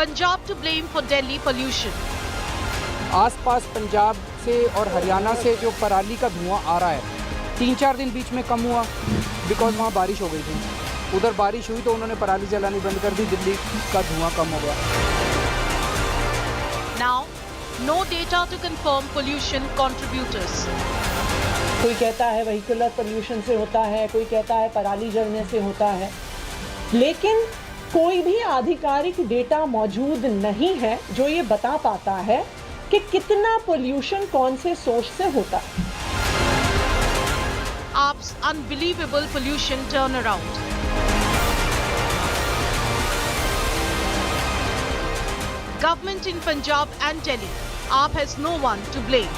Punjab to blame for Delhi pollution. आसपास पंजाब से और हरियाणा से जो पराली का धुआं आ रहा है 3-4 दिन बीच में कम हुआ बिकॉज वहाँ बारिश हो गई थी. उधर बारिश हुई तो उन्होंने पराली जलानी बंद कर दी, दिल्ली का धुआं कम हो गया. Now, no data to confirm pollution contributors. कोई कहता है व्हीकुलर पोल्यूशन से होता है, कोई कहता है पराली जलने से होता है, लेकिन कोई भी आधिकारिक डेटा मौजूद नहीं है जो ये बता पाता है कि कितना पोल्यूशन कौन से सोर्स से होता है. AAP's unbelievable pollution turnaround. Government in Punjab and Delhi. AAP has no one to blame.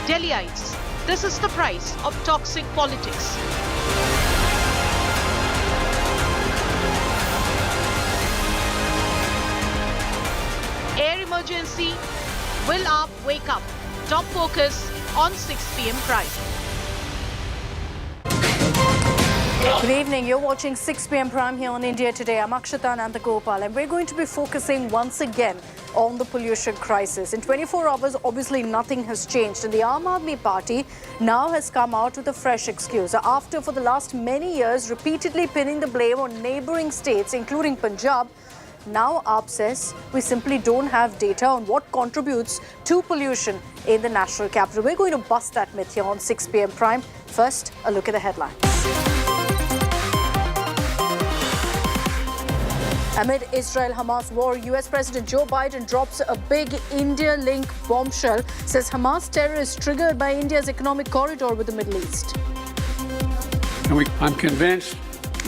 Delhiites, this is the price of toxic politics. Air emergency. Will AAP wake up? Top focus on 6 p.m. Prime. Good evening. You're watching 6 p.m. Prime here on India Today. I'm Akshita Nandagopal, and we're going to be focusing once again on the pollution crisis. In 24 hours, obviously nothing has changed, and the Aam Aadmi Party now has come out with a fresh excuse. After, for the last many years, repeatedly pinning the blame on neighbouring states, including Punjab, now AAP says we simply don't have data on what contributes to pollution in the national capital. We're going to bust that myth here on 6 p.m. Prime. First, a look at the headlines. Amid Israel-Hamas war, US President Joe Biden drops a big India-link bombshell, says Hamas terror is triggered by India's economic corridor with the Middle East. I'm convinced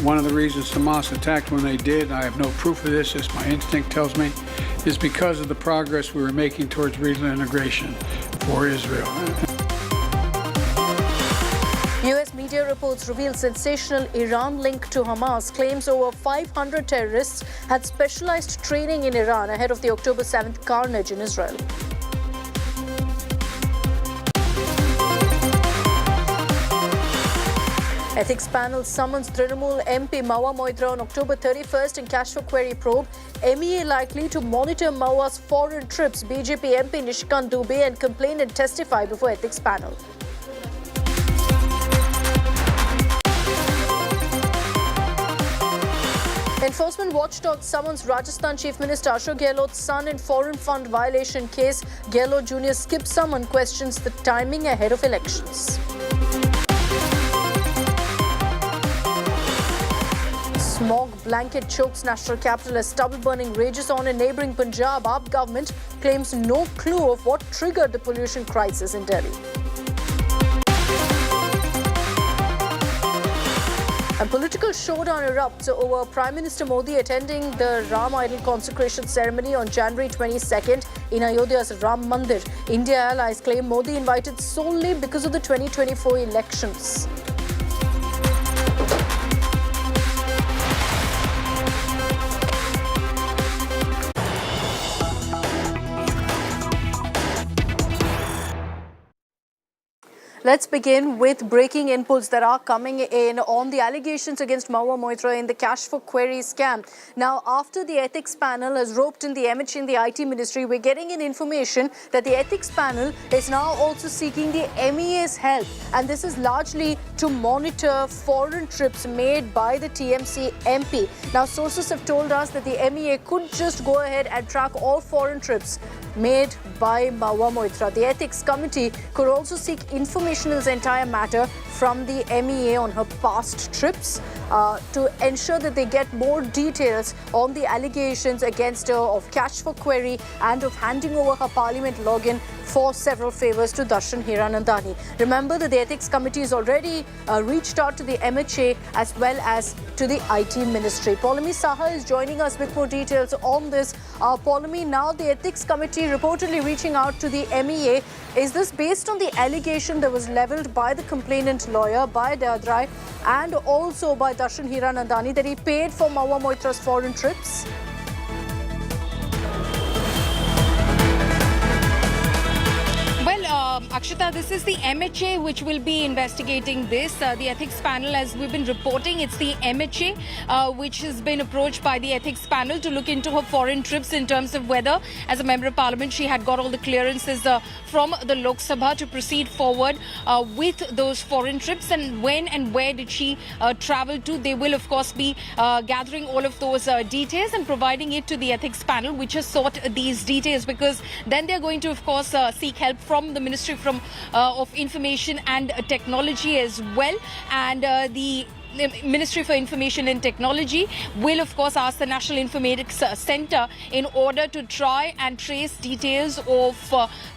one of the reasons Hamas attacked when they did, I have no proof of this, as my instinct tells me, is because of the progress we were making towards regional integration for Israel. US media reports reveal sensational Iran link to Hamas, claims over 500 terrorists had specialized training in Iran ahead of the October 7th carnage in Israel. Ethics panel summons Trinamool MP Ma Mua Mra on October 31st in cash for query probe. MEA likely to monitor Maua's foreign trips. BJP MP Nishikant Dubey and complain and testify before ethics panel. Enforcement watchdog summons Rajasthan Chief Minister Ashok Gehlot's son in foreign fund violation case. Gehlot Jr. skips summon, questions the timing ahead of elections. Smog blanket chokes national capital as stubble burning rages on in neighbouring Punjab. AAP government claims no clue of what triggered the pollution crisis in Delhi. A political showdown erupts over Prime Minister Modi attending the Ram Idol consecration ceremony on January 22nd in Ayodhya's Ram Mandir. India allies claim Modi invited solely because of the 2024 elections. Let's begin with breaking inputs that are coming in on the allegations against Ma Mua Mra in the cash for query scam. Now, after the ethics panel has roped in the MH in the IT ministry, we're getting in information that the ethics panel is now also seeking the MEA's help. And this is largely to monitor foreign trips made by the TMC MP. Now, sources have told us that the MEA could just go ahead and track all foreign trips made by Ma Mua Mra. The ethics committee could also seek information in this entire matter from the MEA on her past trips to ensure that they get more details on the allegations against her of cash for query and of handing over her parliament login for several favours to Darshan Hiranandani. Remember that the ethics committee has already reached out to the MHA as well as to the IT ministry. Paulami Saha is joining us with more details on this. Paulami, now the ethics committee reportedly reaching out to the MEA. Is this based on the allegation that was levelled by the complainant lawyer, by Dadrai, and also by Darshan Hiranandani that he paid for Ma Mua Mra's foreign trips? Akshita, this is the MHA which will be investigating this. The ethics panel, as we've been reporting, it's the MHA which has been approached by the ethics panel to look into her foreign trips in terms of whether, as a member of parliament, she had got all the clearances from the Lok Sabha to proceed forward with those foreign trips, and when and where did she travel to. They will, of course, be gathering all of those details and providing it to the ethics panel, which has sought these details, because then they're going to, of course, seek help from the Ministry of Information and Technology as well. And the Ministry for Information and Technology will, of course, ask the National Informatics Center in order to try and trace details of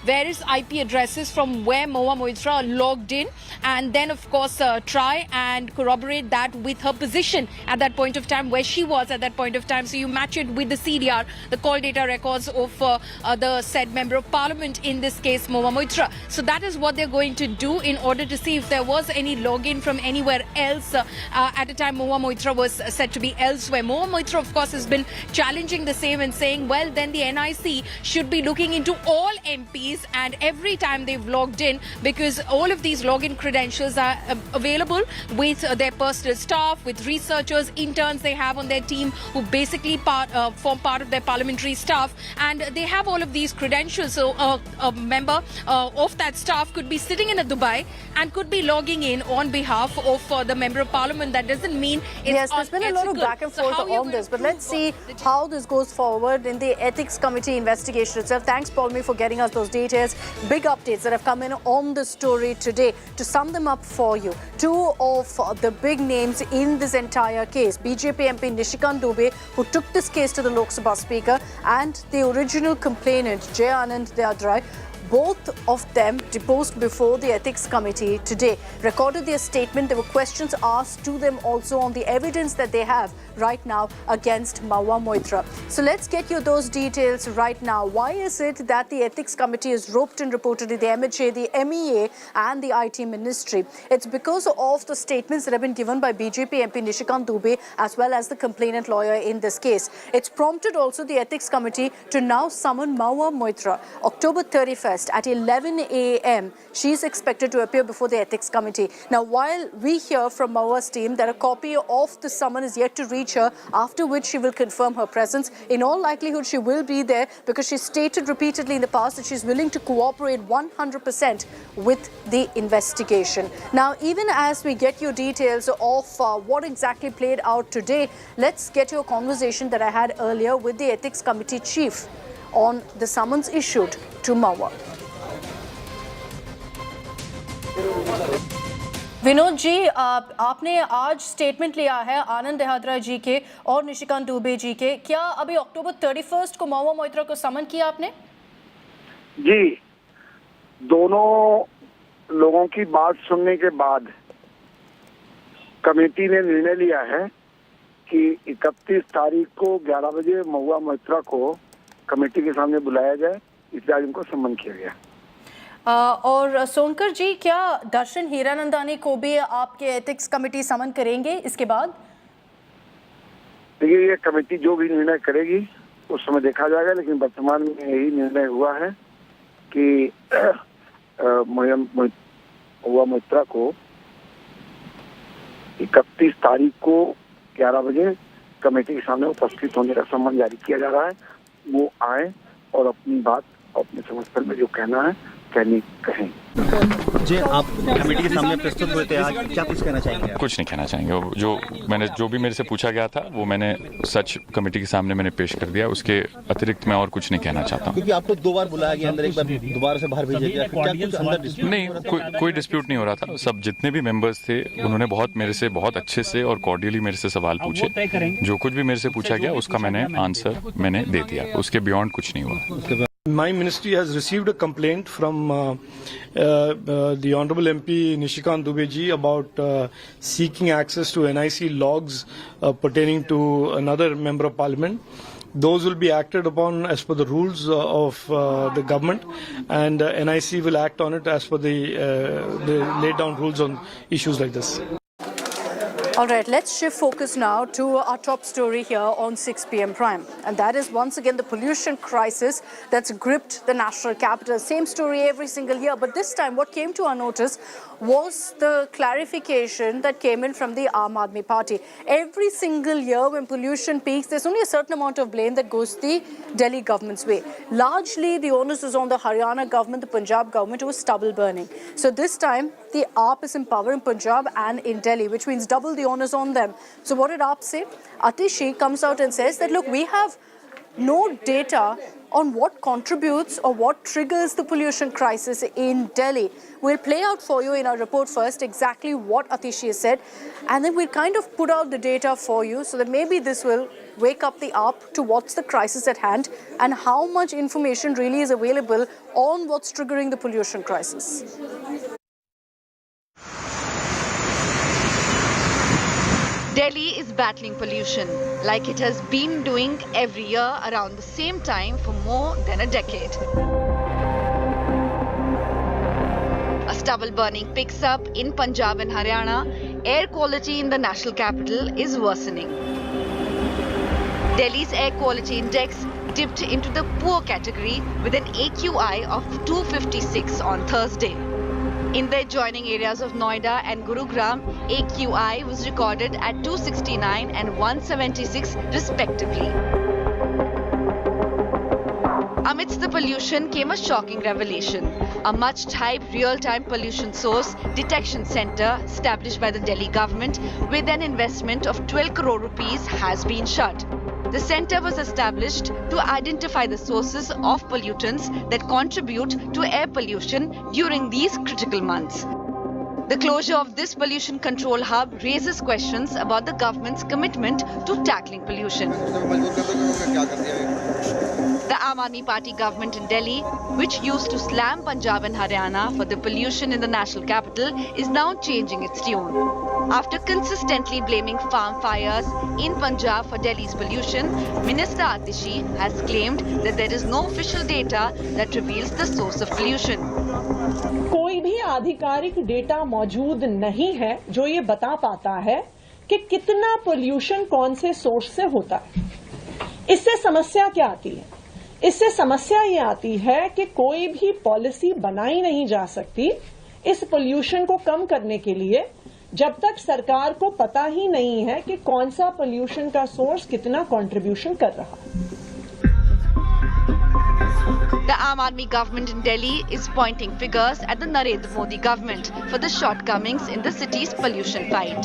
various IP addresses from where Ma Mua Mra logged in, and then, of course, try and corroborate that with her position at that point of time, where she was at that point of time. So you match it with the CDR, the call data records of the said Member of Parliament, in this case Ma Mua Mra. So that is what they're going to do in order to see if there was any login from anywhere else at a time Ma Mua Mra was said to be elsewhere. Ma Mua Mra, of course, has been challenging the same and saying, well, then the NIC should be looking into all MPs and every time they've logged in, because all of these login credentials are available with their personal staff, with researchers, interns they have on their team who basically form part of their parliamentary staff, and they have all of these credentials. So a member of that staff could be sitting in a Dubai and could be logging in on behalf of the Member of Parliament. That doesn't mean it's yes, there's been a lot of back and forth on this, but let's see how this goes forward in the Ethics Committee investigation itself. Thanks, Paulmi, for getting us those details. Big updates that have come in on the story today. To sum them up for you, two of the big names in this entire case, BJP MP Nishikant Dubey, who took this case to the Lok Sabha Speaker, and the original complainant, Jay Anand Deodrai, both of them deposed before the Ethics Committee today, recorded their statement. There were questions asked to them also on the evidence that they have right now against Ma Mua Mra. So let's get you those details right now. Why is it that the Ethics Committee is roped in reportedly the MHA, the MEA and the IT Ministry? It's because of the statements that have been given by BJP MP Nishikant Dubey as well as the complainant lawyer in this case. It's prompted also the Ethics Committee to now summon Ma Mua Mra. October 31st at 11 a.m. she is expected to appear before the Ethics Committee. Now, while we hear from Ma Ua's team that a copy of the summon is yet to reach her, after which she will confirm her presence, in all likelihood she will be there, because she stated repeatedly in the past that she's willing to cooperate 100% with the investigation. Now, even as we get you details of what exactly played out today, let's get you a conversation that I had earlier with the Ethics Committee chief on the summons issued to Ma Ua. Vinod ji, आपने आज statement लिया है आनंद देहाद्रा जी के और निशिकांत दुबे जी के. क्या अभी अक्टूबर 31 को Ma Mua Mra को समन किया आपने? जी, दोनों लोगों की बात सुनने के बाद कमेटी ने निर्णय लिया है कि 31 तारीख को 11 बजे Ma Mua Mra को कमेटी के सामने बुलाया जाए, इसलिए आज उनको सम्मन किया गया. और सोनकर जी, क्या दर्शन हीरानंदानी को भी आपके एथिक्स कमेटी समन करेंगे इसके बाद? देखिए, ये कमेटी जो भी निर्णय करेगी उस समय देखा जाएगा, लेकिन वर्तमान में यही निर्णय हुआ है कि Ma Mua Mra को 31 तारीख को 11 बजे कमेटी के सामने उपस्थित होने का सम्मन जारी किया जा रहा है. वो आए और अपनी बात अपने समझ में जो कहना है कहें. जी, आप कमेटी के सामने प्रस्तुत हुए थे आज, क्या कुछ कहना चाहेंगे? कुछ नहीं कहना चाहेंगे. जो भी मेरे से पूछा गया था वो मैंने सच कमेटी के सामने मैंने पेश कर दिया. उसके अतिरिक्त मैं और कुछ नहीं कहना चाहता हूँ. क्योंकि आपको 2 बार बुलाया गया, अंदर एक बार दोबारा से बाहर भेजा गया, क्या कुछ अंदर डिस्प्यूट नहीं? कोई डिस्प्यूट नहीं हो रहा था. सब जितने भी मेंबर्स थे उन्होंने मेरे से बहुत अच्छे से और कॉर्डियली मेरे से सवाल पूछे. जो कुछ भी मेरे से पूछा गया उसका मैंने आंसर मैंने दे दिया. उसके बियॉन्ड कुछ नहीं हुआ. My ministry has received a complaint from the Honorable MP Nishikant Dubey ji about seeking access to NIC logs pertaining to another Member of Parliament. Those will be acted upon as per the rules of the government, and NIC will act on it as per the laid down rules on issues like this. All right, let's shift focus now to our top story here on 6 p.m. Prime. And that is once again the pollution crisis that's gripped the national capital. Same story every single year. But this time what came to our notice was the clarification that came in from the Aam Aadmi Party. Every single year when pollution peaks, there's only a certain amount of blame that goes the Delhi government's way. Largely, the onus is on the Haryana government, the Punjab government, who was stubble burning. So this time, the AAP is in power in Punjab and in Delhi, which means double the onus on them. So what did AAP say? Atishi comes out and says that, look, we have no data on what contributes or what triggers the pollution crisis in Delhi. We'll play out for you in our report first exactly what Atishi has said, and then we'll kind of put out the data for you so that maybe this will wake up the AAP to what's the crisis at hand and how much information really is available on what's triggering the pollution crisis. Delhi is battling pollution like it has been doing every year around the same time for more than a decade. A stubble burning picks up in Punjab and Haryana. Air quality in the national capital is worsening. Delhi's air quality index dipped into the poor category with an AQI of 256 on Thursday. In the adjoining areas of Noida and Gurugram, AQI was recorded at 269 and 176 respectively. Amidst the pollution came a shocking revelation. A much-hyped real-time pollution source detection center established by the Delhi government with an investment of 12 crore rupees has been shut. The center was established to identify the sources of pollutants that contribute to air pollution during these critical months. The closure of this pollution control hub raises questions about the government's commitment to tackling pollution. The Aam Aadmi Party government in Delhi, which used to slam Punjab and Haryana for the pollution in the national capital, is now changing its tune. After consistently blaming farm fires in Punjab for Delhi's pollution, Minister Atishi has claimed that there is no official data that reveals the source of pollution. कोई भी आधिकारिक data मौजूद नहीं है जो ये बता पाता है कि कितना पोल्यूशन कौन से सोर्स से होता है। इससे समस्या क्या आती है? इससे समस्या ये आती है कि कोई भी पॉलिसी बनाई नहीं जा सकती इस पोल्यूशन को कम करने के लिए जब तक सरकार को पता ही नहीं है कि कौन सा पोल्यूशन का सोर्स कितना कंट्रीब्यूशन कर रहा है। The Aam Aadmi government in Delhi is pointing fingers at the Narendra Modi government for the shortcomings in the city's pollution fight.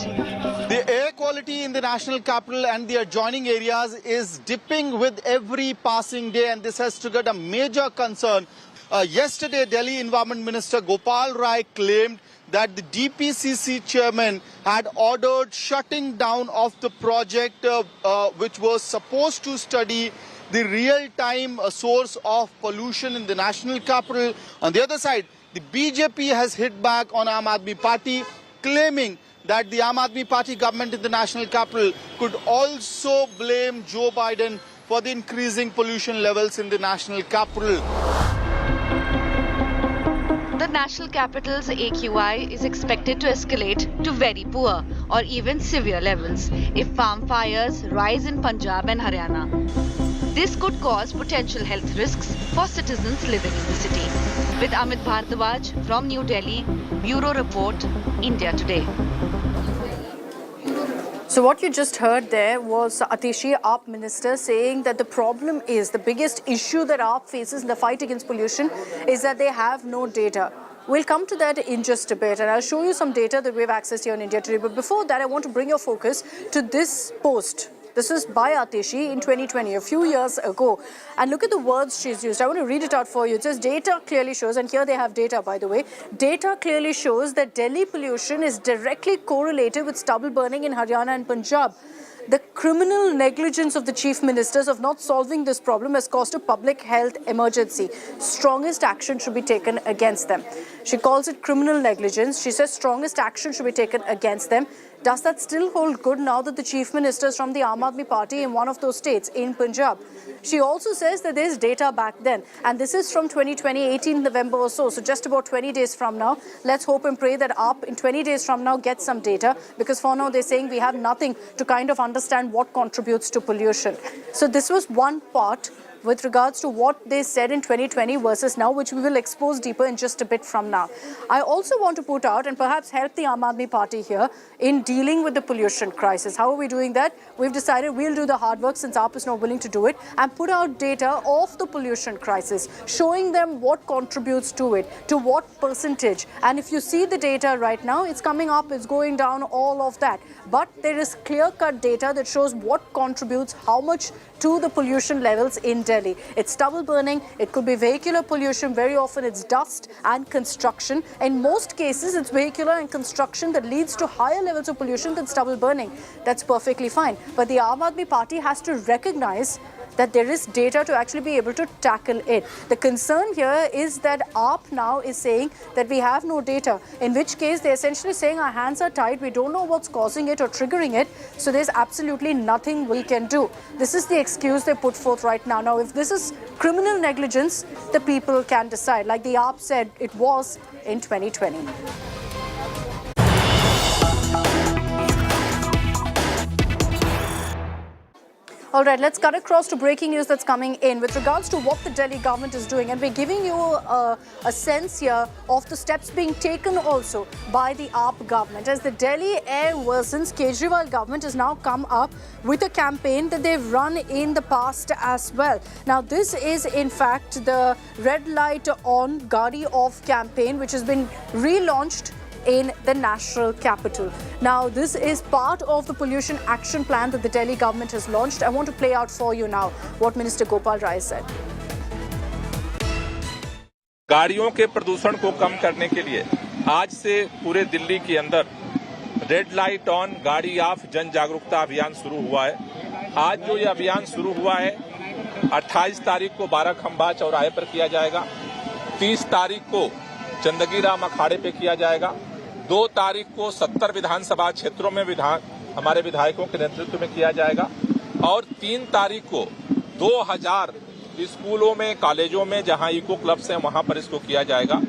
The air quality in the national capital and the adjoining areas is dipping with every passing day, and this has triggered a major concern. Yesterday, Delhi Environment Minister Gopal Rai claimed that the DPCC chairman had ordered shutting down of the project which was supposed to study the real-time source of pollution in the national capital. On the other side, the BJP has hit back on Aam Aadmi Party, claiming that the Aam Aadmi Party government in the national capital could also blame Joe Biden for the increasing pollution levels in the national capital. The national capital's AQI is expected to escalate to very poor or even severe levels if farm fires rise in Punjab and Haryana. This could cause potential health risks for citizens living in the city. With Amit Bhardwaj from New Delhi, Bureau Report, India Today. So what you just heard there was Atishi, AAP minister, saying that the problem is, the biggest issue that AAP faces in the fight against pollution is that they have no data. We'll come to that in just a bit, and I'll show you some data that we've accessed here on India Today. But before that, I want to bring your focus to this post. This is by Atishi in 2020, a few years ago. And look at the words she's used. I want to read it out for you. It says, data clearly shows, and here they have data, by the way. Data clearly shows that Delhi pollution is directly correlated with stubble burning in Haryana and Punjab. The criminal negligence of the chief ministers of not solving this problem has caused a public health emergency. Strongest action should be taken against them. She calls it criminal negligence. She says strongest action should be taken against them. Does that still hold good now that the Chief Minister is from the Aam Aadmi Party in one of those states, in Punjab? She also says that there's data back then, and this is from 2020, 18 November or so just about 20 days from now. Let's hope and pray that AAP in 20 days from now gets some data, because for now they're saying we have nothing to kind of understand what contributes to pollution. So this was one part with regards to what they said in 2020 versus now, which we will expose deeper in just a bit from now. I also want to put out and perhaps help the Aam Aadmi Party here in dealing with the pollution crisis. How are we doing that? We've decided we'll do the hard work, since AAP is not willing to do it, and put out data of the pollution crisis, showing them what contributes to it, to what percentage. And if you see the data right now, it's coming up, it's going down, all of that. But there is clear-cut data that shows what contributes, how much to the pollution levels in Delhi. It's stubble burning, it could be vehicular pollution, very often it's dust and construction. In most cases, it's vehicular and construction that leads to higher levels of pollution than stubble burning. That's perfectly fine. But the Aam Aadmi Party has to recognize that there is data to actually be able to tackle it. The concern here is that AAP now is saying that we have no data, in which case they're essentially saying our hands are tied, we don't know what's causing it or triggering it, so there's absolutely nothing we can do. This is the excuse they put forth right now. Now, if this is criminal negligence, the people can decide, like the AAP said it was in 2020. All right, let's cut across to breaking news that's coming in with regards to what the Delhi government is doing. And we're giving you a sense here of the steps being taken also by the AAP government. As the Delhi air worsens, Kejriwal government has now come up with a campaign that they've run in the past as well. Now, this is in fact the Red Light On, Gadi Off campaign, which has been relaunched in the national capital. Now, this is part of the pollution action plan that the Delhi government has launched. I want to play out for you now what Minister Gopal Rai said. गाड़ियों के प्रदूषण को कम करने के लिए आज से पूरे दिल्ली के अंदर रेड लाइट ऑन गाड़ी ऑफ जन जागरूकता अभियान शुरू हुआ है। आज जो ये अभियान शुरू हुआ है 28 तारीख को 12 खंबा चौराहे पर किया जाएगा, 30 तारीख को चंदगी राम अखाड़े पे किया जाएगा, 2 तारीख को 70 विधानसभा क्षेत्रों में हमारे विधायकों के नेतृत्व में किया जाएगा और 3 तारीख को 2000 स्कूलों में, कॉलेजों में जहां इको क्लब्स हैं वहां पर इसको किया जाएगा।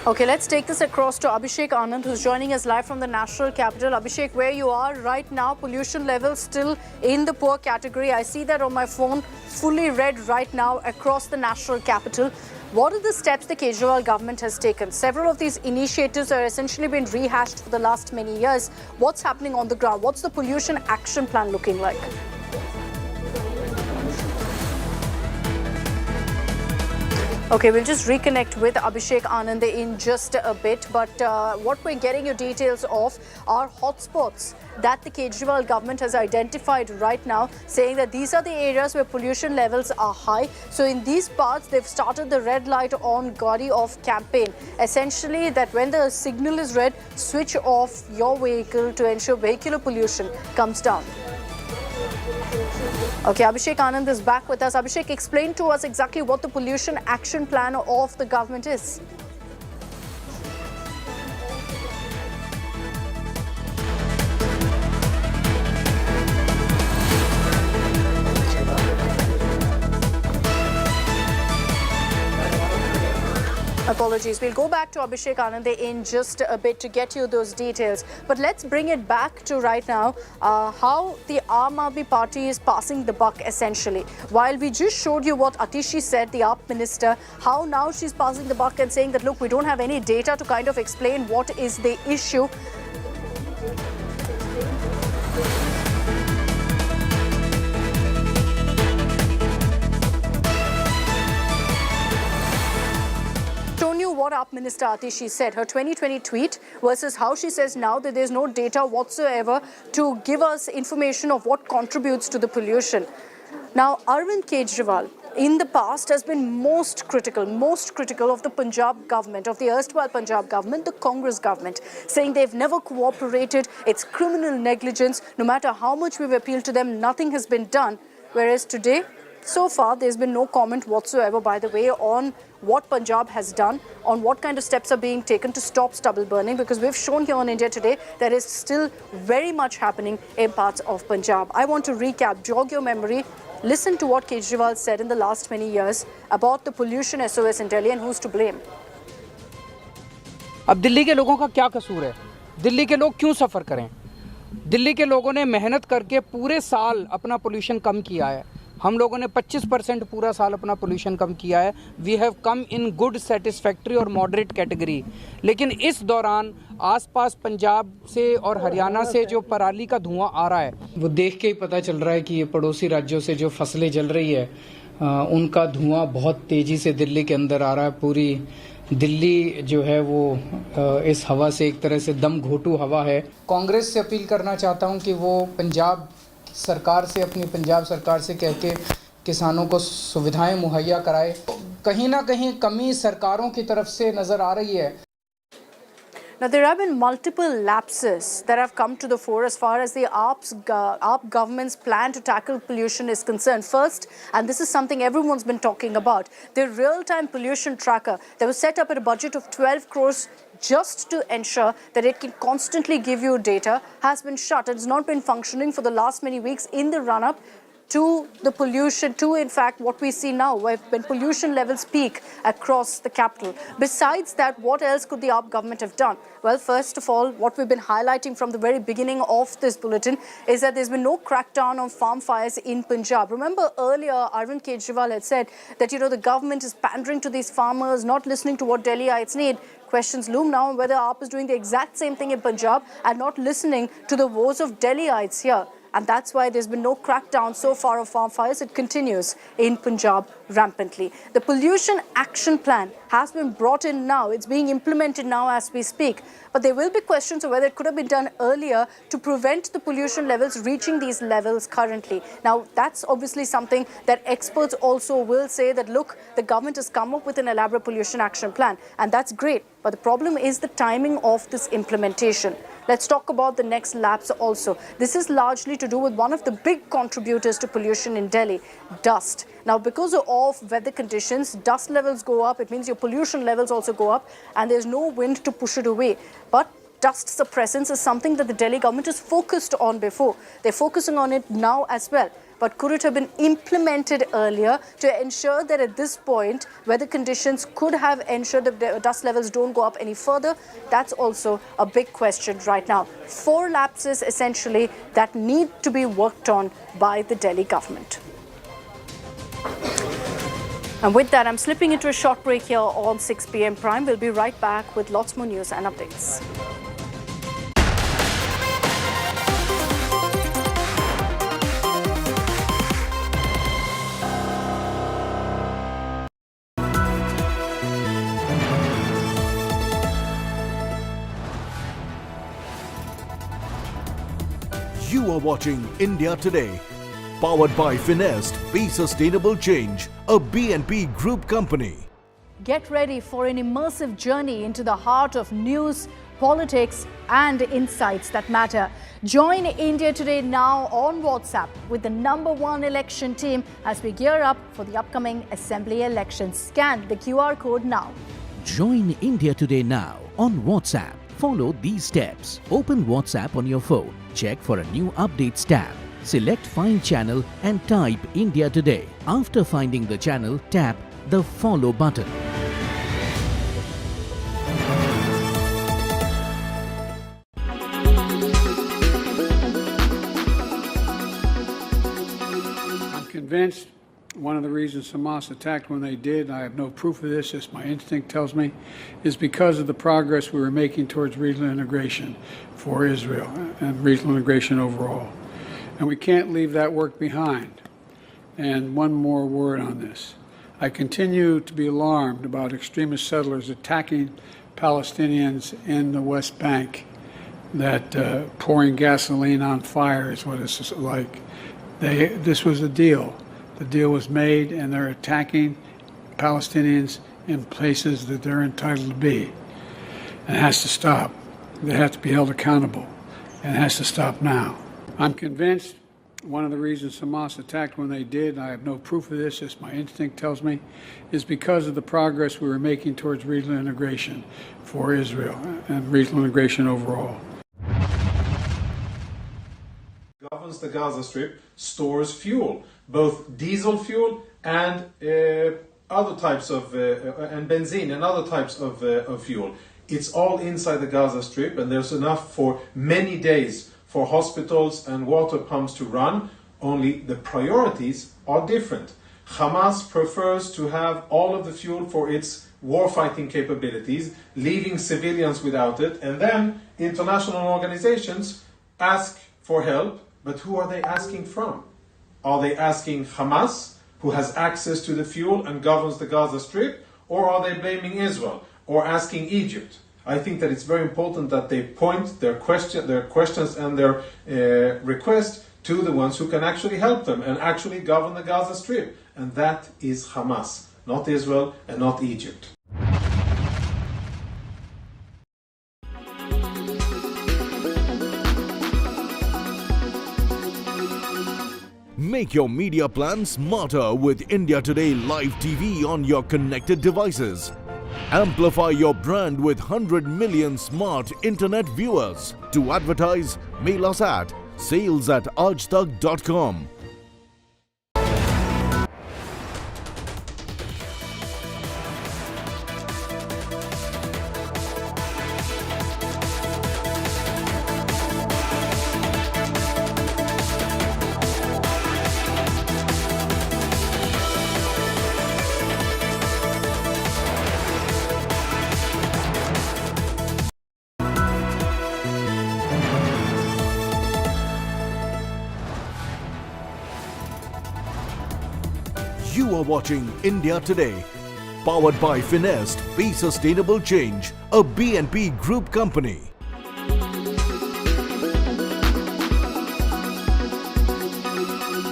Okay, let's take this across to Abhishek Anand, who's joining us live from the national capital. Abhishek, where you are right now, pollution levels still in the poor category. I see that on my phone, fully red right now across the national capital. What are the steps the Kejriwal government has taken? Several of these initiatives are essentially been rehashed for the last many years. What's happening on the ground? What's the pollution action plan looking like? Okay, we'll just reconnect with Abhishek Anand in just a bit. But what we're getting you details of are hotspots that the Kejriwal government has identified right now, saying that these are the areas where pollution levels are high. So in these parts, they've started the Red Light On, Gadi Off campaign. Essentially, that when the signal is red, switch off your vehicle to ensure vehicular pollution comes down. Okay, Abhishek Anand is back with us. Abhishek, explain to us exactly what the pollution action plan of the government is. Apologies. We'll go back to Abhishek Anand in just a bit to get you those details. But let's bring it back to right now how the Aam Aadmi Party is passing the buck essentially. While we just showed you what Atishi said, the AAP minister, how now she's passing the buck and saying that, look, we don't have any data to kind of explain what is the issue. What AAP Minister Atishi said, her 2020 tweet versus how she says now that there's no data whatsoever to give us information of what contributes to the pollution. Now, Arvind Kejriwal in the past has been most critical of the Punjab government, of the erstwhile Punjab government, the Congress government, saying they've never cooperated, it's criminal negligence, no matter how much we've appealed to them, nothing has been done. Whereas today, so far, there's been no comment whatsoever, by the way, on what Punjab has done, on what kind of steps are being taken to stop stubble burning, because we've shown here on India Today there is still very much happening in parts of Punjab. I want to recap, jog your memory. Listen to what Kejriwal said in the last many years about the pollution SOS in Delhi and who's to blame. अब दिल्ली के लोगों का क्या कसूर है? दिल्ली के लोग क्यों सफ़र करें? दिल्ली के लोगों ने मेहनत करके पूरे साल अपना पोल्यूशन कम किया है. हम लोगों ने 25% पूरा साल अपना पोल्यूशन कम किया है. We have come in good, satisfactory और मॉडरेट कैटेगरी. लेकिन इस दौरान आसपास पंजाब से और हरियाणा से जो पराली का धुआं आ रहा है, वो देख के ही पता चल रहा है कि ये पड़ोसी राज्यों से जो फसलें जल रही है उनका धुआं बहुत तेज़ी से दिल्ली के अंदर आ रहा है. पूरी दिल्ली जो है वो इस हवा से एक तरह से दम घोटू हवा है. कांग्रेस से अपील करना चाहता हूं कि वो पंजाब सरकार से, अपनी पंजाब सरकार से कह के किसानों को सुविधाएं मुहैया कराए. कहीं ना कहीं कमी सरकारों की तरफ से नज़र आ रही है. Now, there have been multiple lapses that have come to the fore as far as the AAP government's plan to tackle pollution is concerned. First, and this is something everyone's been talking about, the real-time pollution tracker that was set up at a budget of 12 crores just to ensure that it can constantly give you data has been shut. It's not been functioning for the last many weeks in the run-up to the pollution, to in fact what we see now, when pollution levels peak across the capital. Besides that, what else could the AAP government have done? Well, first of all, what we've been highlighting from the very beginning of this bulletin is that there's been no crackdown on farm fires in Punjab. Remember earlier, Arvind Kejriwal had said that, the government is pandering to these farmers, not listening to what Delhiites need. Questions loom now on whether AAP is doing the exact same thing in Punjab and not listening to the woes of Delhiites here. And that's why there's been no crackdown so far of farm fires. It continues in Punjab rampantly. The pollution action plan has been brought in now. It's being implemented now as we speak. But there will be questions of whether it could have been done earlier to prevent the pollution levels reaching these levels currently. Now, that's obviously something that experts also will say that, look, the government has come up with an elaborate pollution action plan. And that's great. But the problem is the timing of this implementation. Let's talk about the next lapse also. This is largely to do with one of the big contributors to pollution in Delhi, dust. Now, because of weather conditions, dust levels go up. It means your pollution levels also go up, and there's no wind to push it away. But dust suppressants is something that the Delhi government has focused on before. They're focusing on it now as well. But could it have been implemented earlier to ensure that at this point, weather conditions could have ensured that the dust levels don't go up any further? That's also a big question right now. 4 lapses, essentially, that need to be worked on by the Delhi government. And with that, I'm slipping into a short break here on 6 p.m. Prime. We'll be right back with lots more news and updates. You are watching India Today, powered by Finest, Be Sustainable Change, a BNP Group company. Get ready for an immersive journey into the heart of news, politics and insights that matter. Join India Today now on WhatsApp with the #1 election team as we gear up for the upcoming assembly elections. Scan the QR code now. Join India Today now on WhatsApp. Follow these steps. Open WhatsApp on your phone. Check for a new updates tab. Select Find Channel and type India Today. After finding the channel, tap the Follow button. I'm convinced one of the reasons Hamas attacked when they did, I have no proof of this, as my instinct tells me, is because of the progress we were making towards regional integration for Israel and regional integration overall. And we can't leave that work behind. And one more word on this. I continue to be alarmed about extremist settlers attacking Palestinians in the West Bank, that pouring gasoline on fire is what it's like. This was a deal. The deal was made, and they're attacking Palestinians in places that they're entitled to be. And it has to stop. They have to be held accountable, and it has to stop now. I'm convinced one of the reasons Hamas attacked when they did, I have no proof of this, as my instinct tells me, is because of the progress we were making towards regional integration for Israel and regional integration overall. Governs the Gaza Strip stores fuel, both diesel fuel and other types of and benzene and other types of fuel. It's all inside the Gaza Strip, and there's enough for many days for hospitals and water pumps to run. Only the priorities are different. Hamas prefers to have all of the fuel for its warfighting capabilities, leaving civilians without it, and then international organizations ask for help. But who are they asking from? Are they asking Hamas, who has access to the fuel and governs the Gaza Strip, or are they blaming Israel, or asking Egypt? I think that it's very important that they point their questions and their requests to the ones who can actually help them and actually govern the Gaza Strip. And that is Hamas, not Israel and not Egypt. Make your media plan smarter with India Today Live TV on your connected devices. Amplify your brand with 100 million smart internet viewers. To advertise, mail us at sales@aajtak.com. You are watching India Today, powered by Finest, Be Sustainable Change, a BNP Group company.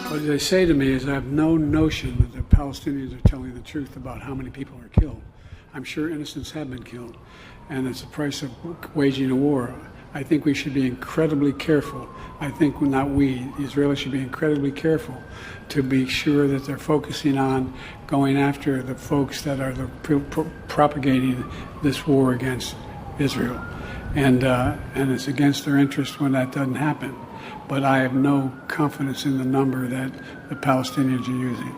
What they say to me is I have no notion that the Palestinians are telling the truth about how many people are killed. I'm sure innocents have been killed, and it's the price of waging a war. I think we should be incredibly careful. I think not we, the Israelis should be incredibly careful to be sure that they're focusing on going after the folks that are propagating this war against Israel. And it's against their interest when that doesn't happen. But I have no confidence in the number that the Palestinians are using.